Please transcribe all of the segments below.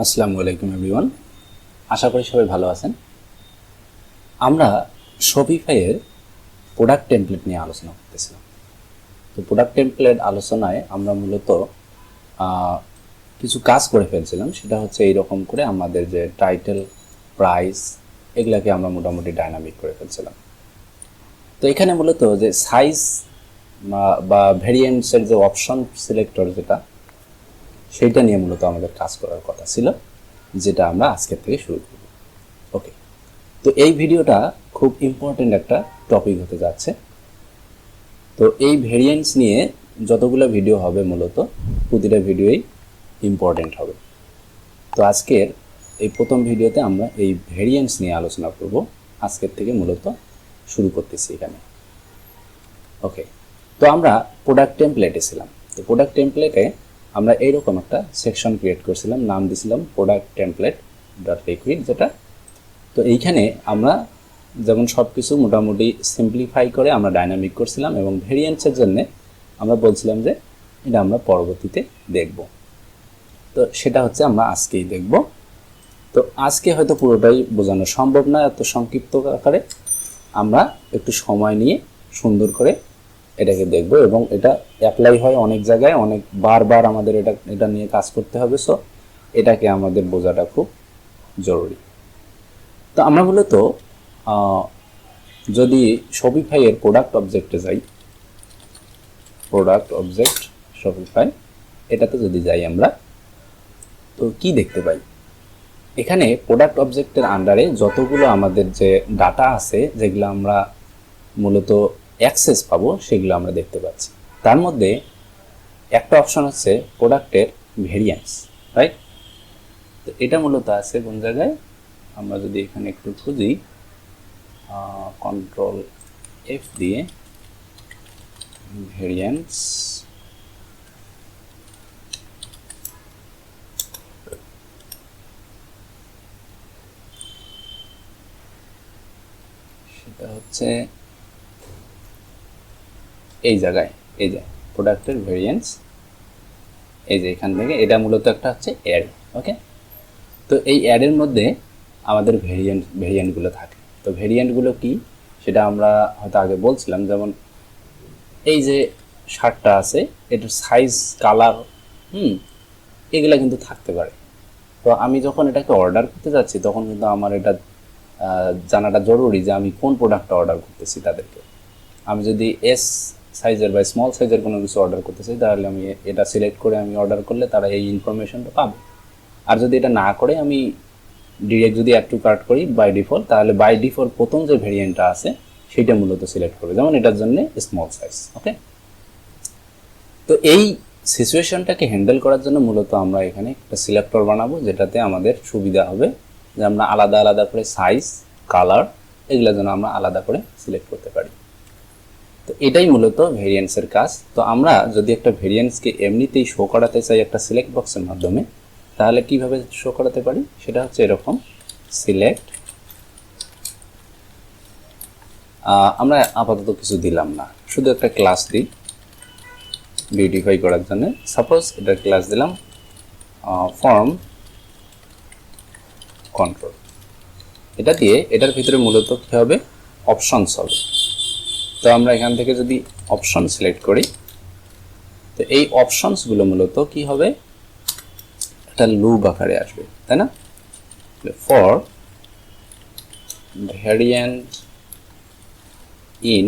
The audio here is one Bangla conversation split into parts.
আসসালামু আলাইকুম এভরিওয়ান, আশা করি সবাই ভালো আছেন। আমরা শপিফাইয়ের প্রোডাক্ট টেমপ্লেট নিয়ে আলোচনা করতেছিলাম। তো প্রোডাক্ট টেমপ্লেট আলোচনায় আমরা মূলত কিছু কাজ করে ফেলছিলাম। সেটা হচ্ছে এইরকম করে আমাদের যে টাইটেল, প্রাইস এগুলাকে আমরা মোটামুটি ডাইনামিক করে ফেলছিলাম। তো এখানে মূলত যে সাইজ বা ভেরিয়েন্টসের যে অপশন সিলেক্টর যেটা, সেইটা নিয়ে মূলত আমাদের কাজ করার কথা ছিল, যেটা আমরা আজকের থেকে শুরু করব। ওকে, তো এই ভিডিওটা খুব ইম্পর্টেন্ট একটা টপিক হতে যাচ্ছে। তো এই ভেরিয়েন্টস নিয়ে যতগুলো ভিডিও হবে মূলত প্রতিটা ভিডিওই ইম্পর্টেন্ট হবে। তো আজকের এই প্রথম ভিডিওতে আমরা এই ভেরিয়েন্টস নিয়ে আলোচনা করব। আজকের থেকে মূলত শুরু করতেছি এখানে। ওকে, তো আমরা প্রোডাক্ট টেমপ্লেটে ছিলাম। তো প্রোডাক্ট টেমপ্লেটে আমরা এইরকম একটা সেকশন ক্রিয়েট করছিলাম, নাম দিয়েছিলাম প্রোডাক্ট টেমপ্লেট ডট লিকুইড যেটা। তো এইখানে আমরা যেমন সব কিছু মোটামুটি সিম্পলিফাই করে আমরা ডাইনামিক করছিলাম, এবং ভেরিয়েন্টসের জন্য আমরা বলছিলাম যে এটা আমরা পরবর্তীতে দেখব। তো সেটা হচ্ছে আমরা আজকেই দেখব। তো আজকে হয়তো পুরোটাই বোঝানো সম্ভব না এত সংক্ষিপ্ত আকারে, আমরা একটু সময় নিয়ে সুন্দর করে এটাকে দেখব, এবং এটা অ্যাপ্লাই হয় অনেক জায়গায়, অনেক বারবার আমাদের এটা নিয়ে কাজ করতে হবে। সো এটাকে আমাদের বোঝাটা খুব জরুরি। তো আমরা মূলত যদি শপিফাইয়ের প্রোডাক্ট অবজেক্টে যাই, প্রোডাক্ট অবজেক্ট শপিফাই, এটাতে যদি যাই আমরা, তো কি দেখতে পাই? এখানে প্রোডাক্ট অবজেক্টের আন্ডারে যতগুলো আমাদের যে ডাটা আছে, যেগুলো আমরা মূলত অ্যাক্সেস পাবো, সেগুলো আমরা দেখতে পাচ্ছি। তার মধ্যে একটা অপশন হচ্ছে প্রোডাক্টের ভেরিয়েন্স, রাইট? তো এটা মূলত আছে কোন জায়গায়? আমরা যদি এখানে একটু খুঁজি, কন্ট্রোল এফ দিয়ে ভেরিয়েন্স, সেটা হচ্ছে এই জায়গায়, এই যে প্রোডাক্টের ভেরিয়েন্স, এই যে এখান থেকে এটা মূলত একটা হচ্ছে অ্যাড। ওকে, তো এই অ্যাডের মধ্যে আমাদের ভেরিয়েন্টগুলো থাকে। তো ভেরিয়েন্টগুলো কি সেটা আমরা হয়তো আগে বলছিলাম, যেমন এই যে শার্টটা আছে, এটার সাইজ, কালার, এগুলা কিন্তু থাকতে পারে। তো আমি যখন এটাকে অর্ডার করতে যাচ্ছি, তখন কিন্তু আমার এটা জানাটা জরুরি যে আমি কোন প্রোডাক্টটা অর্ডার করতেছি তাদেরকে। আমি যদি এস সাইজের বা স্মল সাইজের কোনো কিছু অর্ডার করতে চাই, তাহলে আমি এটা সিলেক্ট করে আমি অর্ডার করলে তারা এই ইনফরমেশনটা পাবে। আর যদি এটা না করে আমি ডিরেক্ট যদি অ্যাড টু কার্ট করি বাই ডিফল্ট, তাহলে বাই ডিফল্ট প্রথম যে ভেরিয়েন্টটা আছে সেইটা মূলত সিলেক্ট করবে, যেমন এটার জন্য স্মল সাইজ। ওকে, তো এই সিচুয়েশনটাকে হ্যান্ডেল করার জন্য মূলত আমরা এখানে একটা সিলেক্টর বানাবো, যেটাতে আমাদের সুবিধা হবে যে আমরা আলাদা আলাদা করে সাইজ, কালার এগুলোর জন্য আমরা আলাদা করে সিলেক্ট করতে পারি। তো এটাই মূলত ভেরিয়েন্সের কাজ। তো আমরা যদি একটা ভেরিয়েন্সকে এমনিতেই শো করাতে চাই একটা সিলেক্ট বক্সের মাধ্যমে, তাহলে কিভাবে শো করাতে পারি? সেটা হচ্ছে এরকম, সিলেক্ট, আমরা আপাতত কিছু দিলাম না, শুধু একটা ক্লাস দিই বিউটিফাই করার জন্য। সাপোজ এটার ক্লাস দিলাম ফর্ম কন্ট্রোল। এটা দিয়ে এটার ভিতরে মূলত কী হবে? অপশনস হবে। তো আমরা এখান থেকে যদি অপশন সিলেক্ট করি, তো এই অপশনসগুলো মূলত কি হবে? একটা লুপ আকারে আসবে, তাই না? For variant in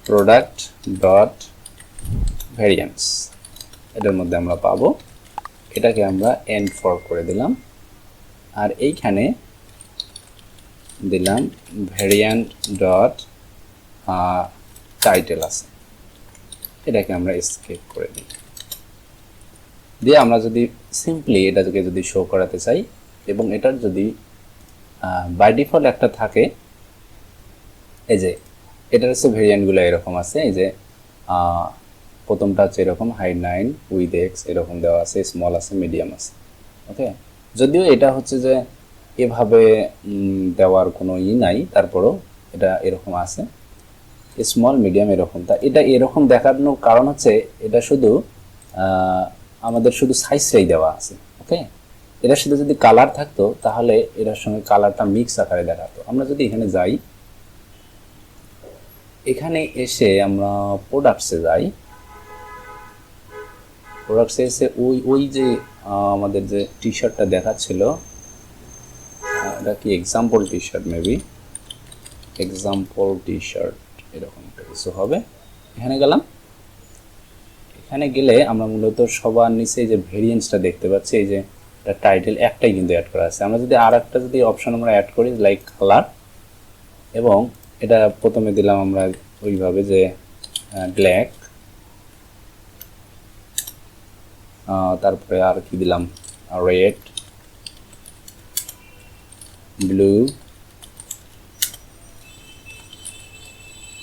product dot variance, এটার মধ্যে আমরা পাবো। এটাকে আমরা এন্ড ফর করে দিলাম, আর এইখানে দিলাম ভেরিয়েন্ট ডট টাইটেল আছে, এটাকে আমরা স্কেপ করে দিই। দিয়ে আমরা যদি সিম্পলি এটাকে যদি শো করাতে চাই, এবং এটার যদি বাই ডিফল্ট একটা থাকে, এই যে এটার হচ্ছে ভেরিয়েন্টগুলো এরকম আছে, এই যে প্রথমটা হচ্ছে এরকম হাইড 9 উইথ এক্স এরকম দেওয়া আছে, স্মল আছে, মিডিয়াম আছে। ওকে, যদিও এটা হচ্ছে যে এভাবে দেওয়ার কোনো নাই, তারপরেও এটা এরকম আছে, স্মল, মিডিয়াম এরকম। তা এটা এরকম দেখানোর কারণ হচ্ছে এটা শুধু আমাদের শুধু সাইজটাই দেওয়া আছে, ওকে, এটার সাথে যদি কালার থাকতো তাহলে এটার সঙ্গে কালারটা মিক্স আকারে দেখাতো। আমরা যদি এখানে যাই, এখানে এসে আমরা প্রোডাক্টসে যাই, প্রোডাক্টসে এসে ওই যে আমাদের যে টি শার্টটা দেখাচ্ছিল, এটা কি example T shirt, maybe example T shirt এরকম একটা কিছু হবে। এখানে গেলাম, এখানে গেলে আমরা মূলত সবার নিচে যে ভেরিয়েন্সটা দেখতে পাচ্ছি, এই যে টাইটেল একটাই কিন্তু অ্যাড করা আছে। আমরা যদি আর একটা যদি অপশন আমরা অ্যাড করি লাইক কালার, এবং এটা প্রথমে দিলাম আমরা ওইভাবে যে ব্ল্যাক, তারপরে আর কি দিলাম রেড, ব্লু,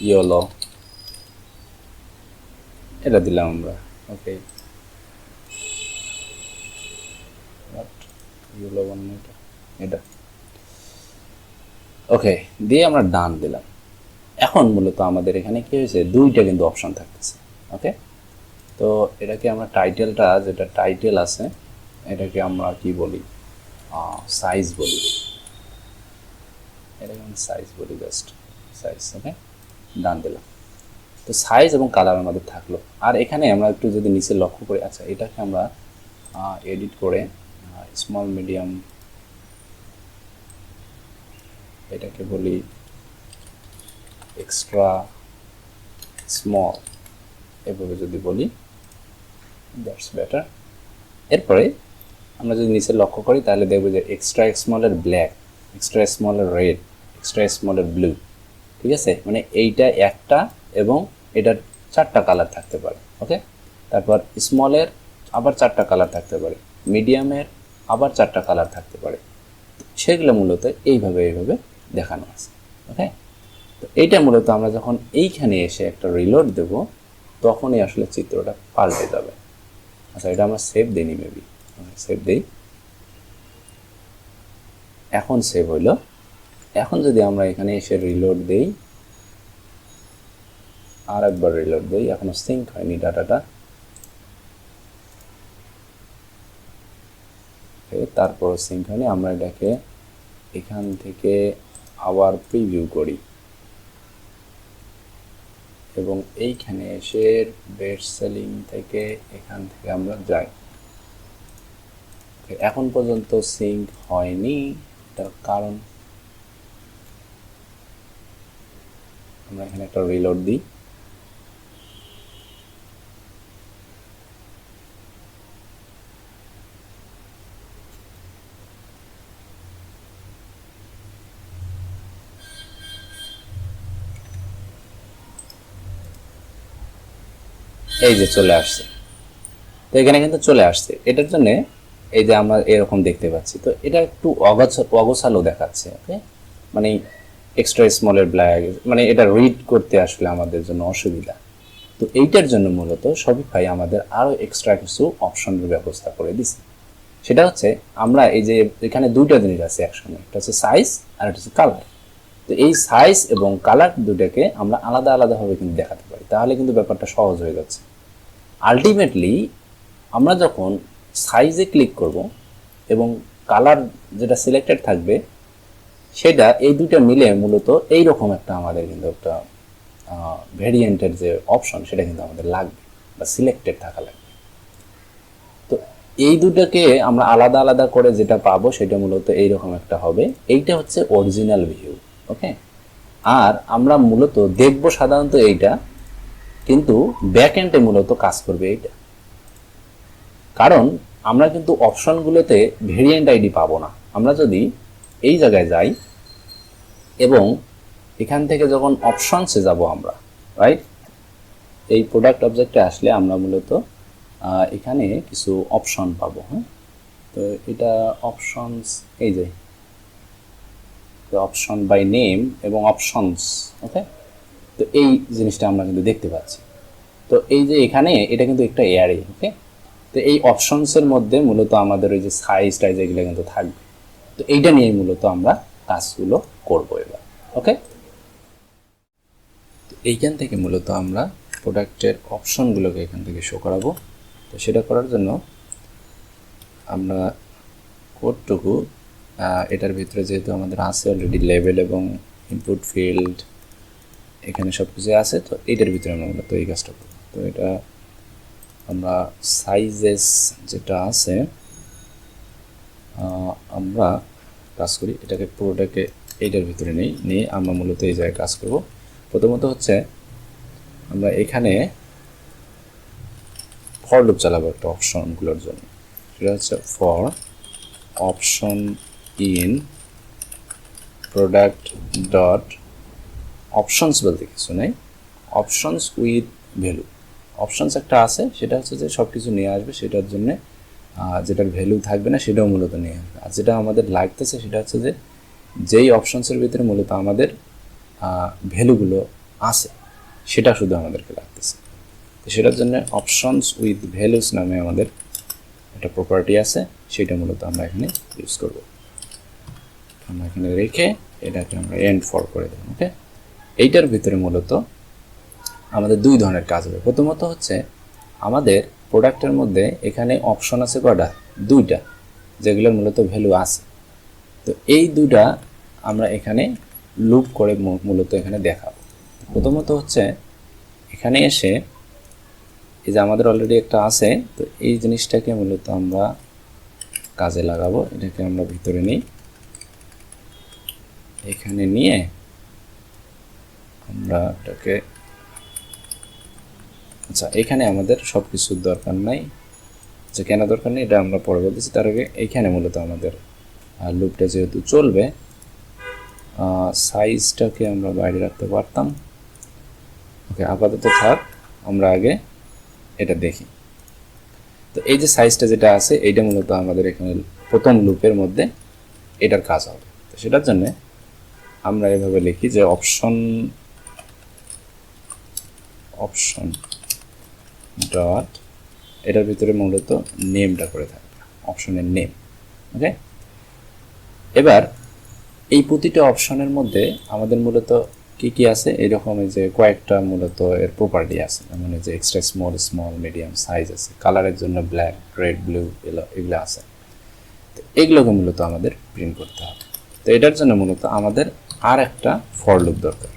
ইয়েলো, এটা দিলাম আমরা। ওকে, ইয়েলো এটা ওকে দিয়ে আমরা ডান দিলাম। এখন মূলত আমাদের এখানে কি হয়েছে, দুইটা কিন্তু অপশন থাকতেছে। ওকে, তো এটাকে আমরা টাইটেলটা, যেটা টাইটেল আছে এটাকে আমরা কি বলি, সাইজ বলি, এটাকে আমরা সাইজ বলি, জাস্ট সাইজ। ওকে, ডান দিলাম। তো সাইজ এবং কালার আমাদের থাকলো। আর এখানে আমরা একটু যদি নিচে লক্ষ্য করি, আচ্ছা এটাকে আমরা এডিট করে স্মল মিডিয়াম, এটাকে বলি এক্সট্রা স্মল, এভাবে যদি বলি দ্যাটস বেটার। এরপরে আমরা যদি নিচে লক্ষ্য করি তাহলে দেখবো যে এক্সট্রা স্মলের ব্ল্যাক, এক্সট্রা স্মলের রেড, এক্সট্রা স্মলের ব্লু। ঠিক আছে, মানে এইটা একটা এবং এটার চারটা কালার থাকতে পারে। ওকে, তারপর স্মলের আবার চারটা কালার থাকতে পারে, মিডিয়ামের আবার চারটা কালার থাকতে পারে। সেগুলো মূলত এইভাবে দেখানো আছে। ওকে, তো এইটা মূলত আমরা যখন এইখানে এসে একটা রিলোড দেব তখনই আসলে চিত্রটা পাল্টে যাবে। আচ্ছা, এটা আমরা সেভ দিইনি, মেবি সেভ দিই। এখন সেভ হইল। এখন যদি আমরা এখানে এসে রিলোড দেই, আর একবার রিলোড দেই, এখনো সিঙ্ক হয়নি ডাটাটা। তারপর সিঙ্ক হয়নি, আমরা এটাকে এখান থেকে আবার প্রিভিউ করি এবং এইখানে এসে বেস্ট সেলিং থেকে এখান থেকে আমরা যাই। এখন পর্যন্ত সিঙ্ক হয়নি, তার কারণ আমরা এখানে একটা রিলোড দিই। এই যে চলে আসছে, তো এখানে কিন্তু চলে আসছে। এটার জন্য এই যে আমরা এরকম দেখতে পাচ্ছি, তো এটা একটু অগোছালো দেখাচ্ছে। ওকে, মানে এক্সট্রা স্মলের ব্ল্যাক, মানে এটা রিড করতে আসলে আমাদের জন্য অসুবিধা। তো এইটার জন্য মূলত শপিফাই আমাদের আরও এক্সট্রা কিছু অপশনের ব্যবস্থা করে দিছে। সেটা হচ্ছে আমরা এই যে এখানে দুইটা জিনিস আছে একসঙ্গে, একটা হচ্ছে সাইজ আর একটা হচ্ছে কালার। তো এই সাইজ এবং কালার দুটাকে আমরা আলাদা আলাদাভাবে কিন্তু দেখাতে পারি, তাহলে কিন্তু ব্যাপারটা সহজ হয়ে যাচ্ছে। আলটিমেটলি আমরা যখন সাইজে ক্লিক করব এবং কালার যেটা সিলেক্টেড থাকবে সেটা এই দুটো মিলে মূলত এই রকম একটা আমাদের কিন্তু একটা ভেরিয়েন্টের যে অপশন সেটা কিন্তু আমাদের লাগবে বা সিলেক্টেড থাকা লাগবে। তো এই দুটোকে আমরা আলাদা আলাদা করে যেটা পাবো সেটা মূলত এইরকম একটা হবে। এইটা হচ্ছে অরিজিনাল ভিউ। ওকে, আর আমরা মূলত দেখব সাধারণত এইটা, কিন্তু ব্যাকএন্ডে মূলত কাজ করবে এইটা, কারণ আমরা কিন্তু অপশনগুলোতে ভেরিয়েন্ট আইডি পাবো না। আমরা যদি এই জায়গায় যাই এবং এখান থেকে যখন অপশনসে যাব আমরা, রাইট, এই প্রোডাক্ট অবজেক্টে আসলে আমরা মূলত এখানে কিছু অপশন পাবো। হ্যাঁ, তো এটা অপশনস, এই যে অপশন বাই নেম এবং অপশনস। ওকে, তো এই জিনিসটা আমরা কিন্তু দেখতে পাচ্ছি। তো এই যে এখানে এটা কিন্তু একটা অ্যারে। ওকে, তো এই অপশনসের মধ্যে মূলত আমাদের ওই যে সাইজ টাইজ এগুলো কিন্তু থাকবে। তো এইটা নিয়ে মূলত আমরা কাজগুলো করবো এবার। ওকে, তো এইখান থেকে মূলত আমরা প্রোডাক্টের অপশনগুলোকে এখান থেকে শো করাবো। তো সেটা করার জন্য আমরা কোডটুকু এটার ভিতরে যেহেতু আমাদের আছে অলরেডি লেভেল এবং ইনপুট ফিল্ড এখানে সব কিছু আছে, তো এটার ভিতরে আমরা মূলত এই কাজটা করব। তো এটা আমরা সাইজেস যেটা আছে আমরা কাজ করি, এটাকে পুরোটাকে এইটার ভিতরে নিয়ে আমরা মূলত এই জায়গায় কাজ করব। প্রথমত হচ্ছে আমরা এখানে ফর লুপ চালাবো একটা অপশনগুলোর জন্য, সেটা হচ্ছে for option in product dot options বলতে কিছু নেই, অপশনস উইথ ভ্যালু। অপশনস একটা আছে, সেটা হচ্ছে যে সব কিছু নিয়ে আসবে, সেটার জন্য যেটার ভ্যালু থাকবে না সেটাও মূলত নিয়ে আসবে। আর যেটা আমাদের লাগতেছে সেটা হচ্ছে যে যেই অপশনসের ভিতরে মূলত আমাদের ভ্যালুগুলো আছে সেটা শুধু আমাদেরকে লাগতেছে। তো সেটার জন্য অপশনস উইথ ভ্যালুস নামে আমাদের একটা প্রপার্টি আছে, সেটা মূলত আমরা এখানে ইউজ করব। আমরা এখানে রেখে এটাকে আমরা এন্ড ফর করে দেব। ওকে, এইটার ভিতরে মূলত আমাদের দুই ধরনের কাজ হবে। প্রথমত হচ্ছে আমাদের প্রোডাক্টের মধ্যে এখানে অপশন আছে কয়টা, দুইটা, যেগুলোর মূলত ভ্যালু আছে। তো এই দুইটা আমরা এখানে লুপ করে মূলত এখানে দেখাবো। প্রথমত হচ্ছে এখানে এসে এই যে আমাদের অলরেডি একটা আছে, তো এই জিনিসটাকে মূলত আমরা কাজে লাগাবো। এটাকে আমরা ভিতরে নিই, এখানে নিয়ে আমরা এটাকে আচ্ছা এখানে আমাদের সব কিছুর দরকার নাই, যে কেন দরকার নেই এটা আমরা পরে বলতেছি। তার আগে এইখানে মূলত আমাদের লুপটা যেহেতু চলবে, সাইজটাকে আমরা বাইরে রাখতে পারতাম। ওকে, আপাতত থাক, আমরা আগে এটা দেখি। তো এই যে সাইজটা যেটা আছে এইটা মূলত আমাদের এখানে প্রথম লুপের মধ্যে এটার কাজ হবে। তো সেটার জন্য আমরা এভাবে লিখি যে অপশন ডট এটার ভিতরে মূলত নেমটা করে থাকবে, অপশনের নেম। ওকে, এবার এই প্রতিটা অপশনের মধ্যে আমাদের মূলত কি কি আছে, এরকম যে কয়েকটা মূলত এর প্রপার্টি আছে, মানে যে এক্সট্রা স্মল মিডিয়াম সাইজ আছে, কালারের জন্য ব্ল্যাক রেড ব্লু এগুলো আছে। তো এগুলোকে মূলত আমাদের প্রিন্ট করতে হবে। তো এটার জন্য মূলত আমাদের আর একটা ফর লুপ দরকার,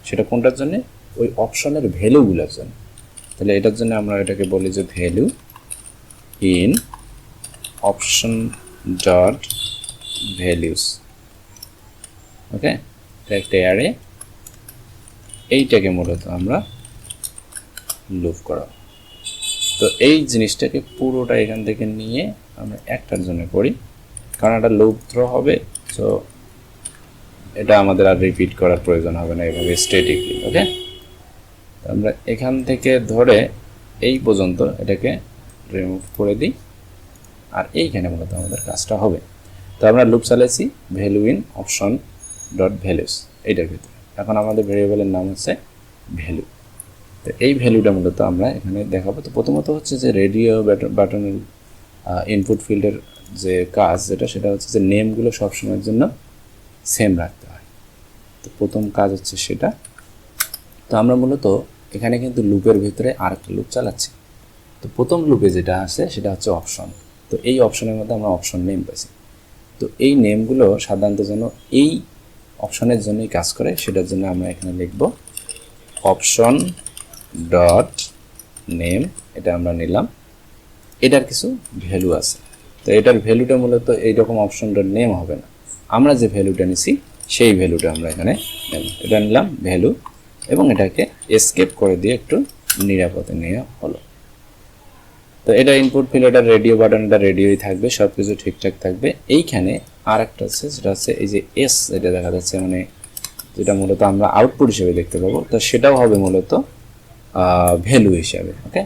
সেটা কোনটার জন্য, ওই অপশনের ভ্যালুগুলোর জন্য। তাহলে এটার জন্য আমরা এটাকে বলি যে value in option dot values. Okay, একটা অ্যারে, এইটাকে মূলত আমরা লুপ করা। তো এই জিনিসটাকে পুরোটা এখান থেকে নিয়ে আমরা একটার জন্য করি, কারণ এটা লুপ থ্রো হবে। তো এটা আমাদের আর রিপিট করার প্রয়োজন হবে না এভাবে স্ট্যাটিকলি। ওকে, আমরা এখান থেকে ধরে এই পর্যন্ত এটাকে রিমুভ করে দিই, আর এইখানে মূলত আমাদের কাজটা হবে। তো আমরা লুপ চালাইছি value in option dot values এইটার ভিতরে। এখন আমাদের ভেরিয়েবলের নাম হচ্ছে ভ্যালু। তো এই ভ্যালুটা মূলত আমরা এখানে দেখাবো। তো প্রথমত হচ্ছে যে রেডিও বাটনের ইনপুট ফিল্ডের যে কাজ সেটা হচ্ছে যে নেমগুলো সবসময়ের জন্য সেম রাখতে হয়। তো প্রথম কাজ হচ্ছে সেটা। তো আমরা মূলত এখানে কিন্তু লুপের ভিতরে আরেকটা লুপ চালাচ্ছি। তো প্রথম লুপে যেটা আছে সেটা হচ্ছে অপশন। তো এই অপশনের মধ্যে আমরা অপশন নেম পাইছি। তো এই নেমগুলো সাধারণত যেন এই অপশনের জন্যই কাজ করে, সেটার জন্য আমরা এখানে লিখব অপশন ডট নেম। এটা আমরা নিলাম, এটার কিছু ভ্যালু আছে। তো এটার ভ্যালুটা মূলত এইরকম অপশন ডট নেম হবে না, আমরা যে ভ্যালুটা নিছি সেই ভ্যালুটা আমরা এখানে নেব। এটা নিলাম ভ্যালু, এবং এটাকে এসকেপ করে দিয়ে একটু নিরাপদে নেওয়া হলো। তো এটা ইনপুট ফিল্ড, এটা রেডিও বাটন, এটা রেডিওই থাকবে, সব কিছু ঠিকঠাক থাকবে। এইখানে আর একটা আছে, সেটা হচ্ছে এই যে এস, এটা দেখা যাচ্ছে মানে যেটা মূলত আমরা আউটপুট হিসেবে দেখতে পাবো। তো সেটাও হবে মূলত ভ্যালু হিসাবে। ওকে,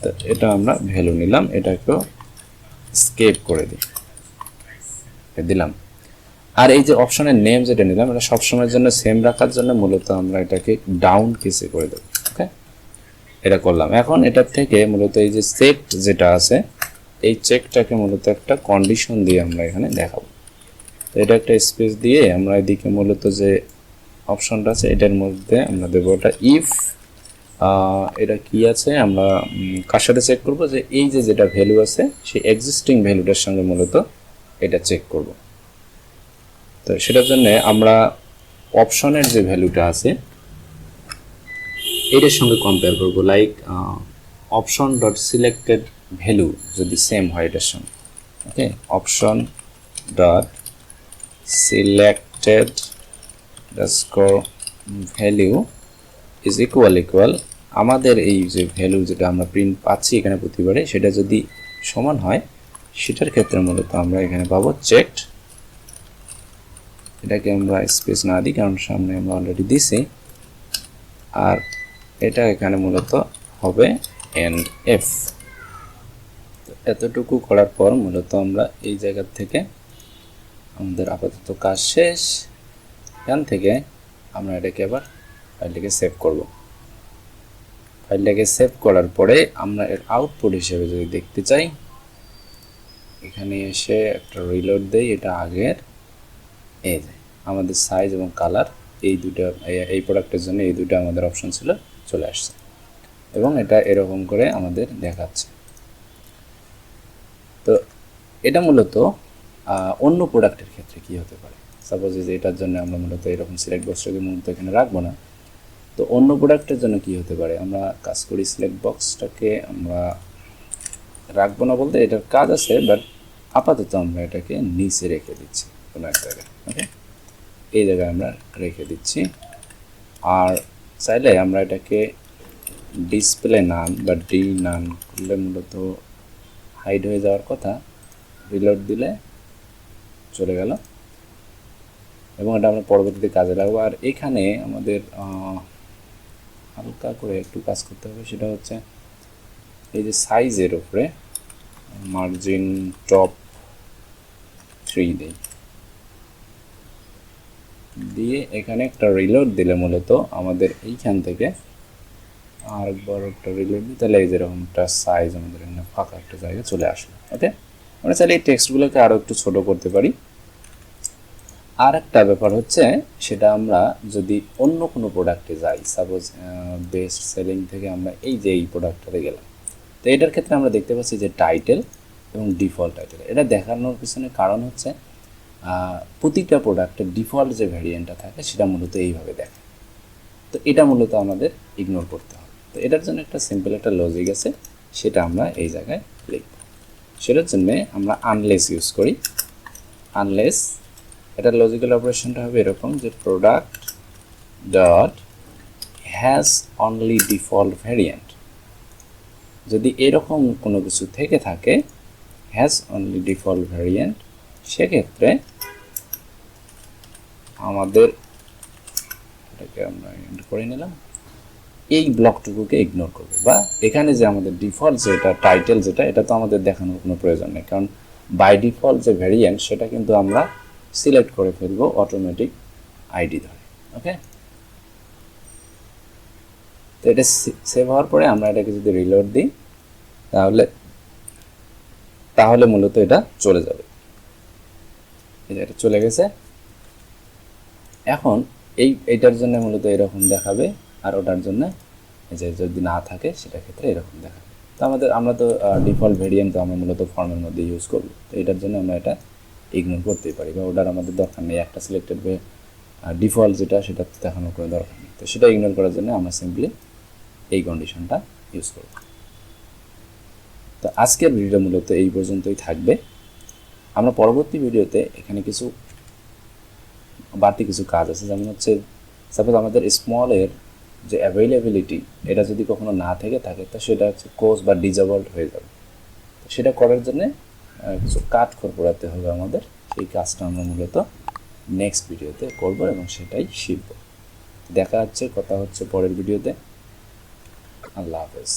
তো এটা আমরা ভ্যালু নিলাম, এটাকেও স্কেপ করে দিলাম। আর এই যে অপশনের নেম যেটা নিলাম, এটা সবসময়ের জন্য সেম রাখার জন্য মূলত আমরা এটাকে ডাউন কেসে করে দেবো। ওকে, এটা করলাম। এখন এটার থেকে মূলত এই যে চেক যেটা আছে, এই চেকটাকে মূলত একটা কন্ডিশন দিয়ে আমরা এখানে দেখাবো। তো এটা একটা স্পেস দিয়ে আমরা এদিকে মূলত যে অপশনটা আছে এটার মধ্যে আমরা দেবো এটা ইফ এটা কি আছে আমরা কার সাথে চেক করব, যে এই যে যেটা ভ্যালু আছে সেই এক্সিস্টিং ভ্যালুটার সঙ্গে মূলত এটা চেক করব। তো সেটার জন্য আমরা অপশনের যে ভ্যালুটা আছে এটার সঙ্গে কম্পেয়ার করব, like option dot selected value যদি সেম হয় এটার সঙ্গে। Okay, option dot selected score value is equal আমাদের এই যে ভ্যালু যেটা আমরা প্রিন্ট পাচ্ছি এখানে প্রতিবারে সেটা যদি সমান হয় সেটার ক্ষেত্রে মূলত আমরা এখানে পাবো চেকড। এটাকে আমরা স্পেস না দিই কারণ সামনে আমরা অলরেডি দিছি, আর এটা এখানে মূলত হবে এন্ড এফ। এতটুকু করার পর মূলত আমরা এই জায়গা থেকে আমাদের আপাতত কাজ শেষ। এখান থেকে আমরা এটাকে আবার ফাইলটাকে সেভ করব। ফাইলটাকে সেভ করার পরে আমরা এর আউটপুট হিসেবে যদি দেখতে চাই, এখানে এসে একটা রিলোড দেই। এটা আগের এই যে আমাদের সাইজ এবং কালার এই দুটো, এই প্রোডাক্টের জন্য এই দুটো আমাদের অপশন ছিল, চলে আসছে এবং এটা এরকম করে আমাদের দেখাচ্ছে। তো এটা মূলত অন্য প্রোডাক্টের ক্ষেত্রে কি হতে পারে, সাপোজ যে এটার জন্য আমরা মূলত এরকম সিলেক্ট বক্সটাকে মূলত এখানে রাখবো না। তো অন্য প্রোডাক্টের জন্য কি হতে পারে, আমরা কাজ করি সিলেক্ট বক্সটাকে আমরা রাখবো না বলতে এটার কাজ আছে, বাট আপাতত আমরা এটাকে নিচে রেখে দিচ্ছি কোনো এক জায়গায়। ওকে, এই জায়গায় আমরা রেখে দিচ্ছি। আর চাইলে আমরা এটাকে ডিসপ্লে নান বা ডি নান করলে মূলত হাইড হয়ে যাওয়ার কথা, রিলোড দিলে চলে গেল এবং এটা আমরা পরবর্তীতে কাজে লাগবো। আর এখানে আমাদের হালকা করে একটু কাজ করতে হবে, সেটা হচ্ছে এই যে সাইজের উপরে মার্জিন টপ 3 দেই, দিয়ে এখানে একটা রিলোড দিলে মূলত আমাদের এইখান থেকে আরেকবার একটা রিলোড দিই, তাহলে এই যেরকম একটা সাইজ আমাদের এখানে ফাঁকা একটা জায়গা চলে আসলো। ওকে, আমরা চাইলে এই টেক্সটগুলোকে আরও একটু ছোট করতে পারি। আর একটা ব্যাপার হচ্ছে, সেটা আমরা যদি অন্য কোনো প্রোডাক্টে যাই, সাপোজ বেস্ট সেলিং থেকে আমরা এই যে এই প্রোডাক্টটাতে গেলাম, তো এটার ক্ষেত্রে আমরা দেখতে পাচ্ছি যে টাইটেল এবং ডিফল্ট টাইটেল। এটা দেখানোর পিছনে কারণ হচ্ছে প্রতিটা প্রোডাক্টের ডিফল্ট যে ভ্যারিয়েন্টটা থাকে সেটা মূলত এইভাবে দেখে। তো এটা মূলত আমাদের ইগনোর করতে হবে। তো এটার জন্য একটা সিম্পল একটা লজিক আছে, সেটা আমরা এই জায়গায় লিখব। সেটার জন্য আমরা আনলেস ইউজ করি। আনলেস এটার লজিক্যাল অপারেশনটা হবে এরকম, যে product dot has only default variant. যদি এরকম কোনো কিছু থেকে থাকে হ্যাজ অনলি ডিফল্ট ভ্যারিয়েন্ট, সেক্ষেত্রে আমাদের এটাকে আমরা এন্ড করে নিলাম, এই ব্লকটুকুকে ইগনোর করবে। বা এখানে যে আমাদের ডিফল্ট যেটা টাইটেল যেটা, এটা তো আমাদের দেখানোর কোনো প্রয়োজন নেই, কারণ বাই ডিফল্ট যে ভ্যারিয়েন্ট সেটা কিন্তু আমরা সিলেক্ট করে ফেলবো অটোমেটিক আইডি ধরে। ওকে, তো এটা সেভ হওয়ার পরে আমরা এটাকে যদি রিলোড দিই তাহলে মূলত এটা চলে যাবে। এটা চলে গেছে। এখন এইটার জন্য মূলত এরকম দেখাবে, আর ওটার জন্য যে যদি না থাকে সেটার ক্ষেত্রে এরকম দেখাবে। তো আমরা তো ডিফল্ট ভেরিয়েন্ট তো আমরা মূলত ফর্মের মধ্যে ইউজ করব। তো এটার জন্য আমরা এটা ইগনোর করতেই পারি, বা ওটার আমাদের দরকার নেই। একটা সিলেক্টেড ডিফল্ট যেটা সেটা দেখানোর কোনো দরকার নেই। তো সেটা ইগনোর করার জন্য আমরা সিম্পলি এই কন্ডিশনটা ইউজ করব। তো আজকের ভিডিওটা মূলত এই পর্যন্তই থাকবে। আমরা পরবর্তী ভিডিওতে এখানে কিছু বাড়তি কিছু কাজ আছে, যেমন হচ্ছে সাপোজ আমাদের স্মলের যে অ্যাভেলেবিলিটি এটা যদি কখনো না থেকে থাকে, তো সেটা হচ্ছে কোর্স বা ডিজেবলড হয়ে যাবে। তো সেটা করার জন্য কিছু কাট করাতে হবে আমাদের। সেই কাজটা আমরা মূলত নেক্সট ভিডিওতে করব এবং সেটাই শিখব। দেখা হচ্ছে, কথা হচ্ছে পরের ভিডিওতে। আল্লাহ হাফেজ।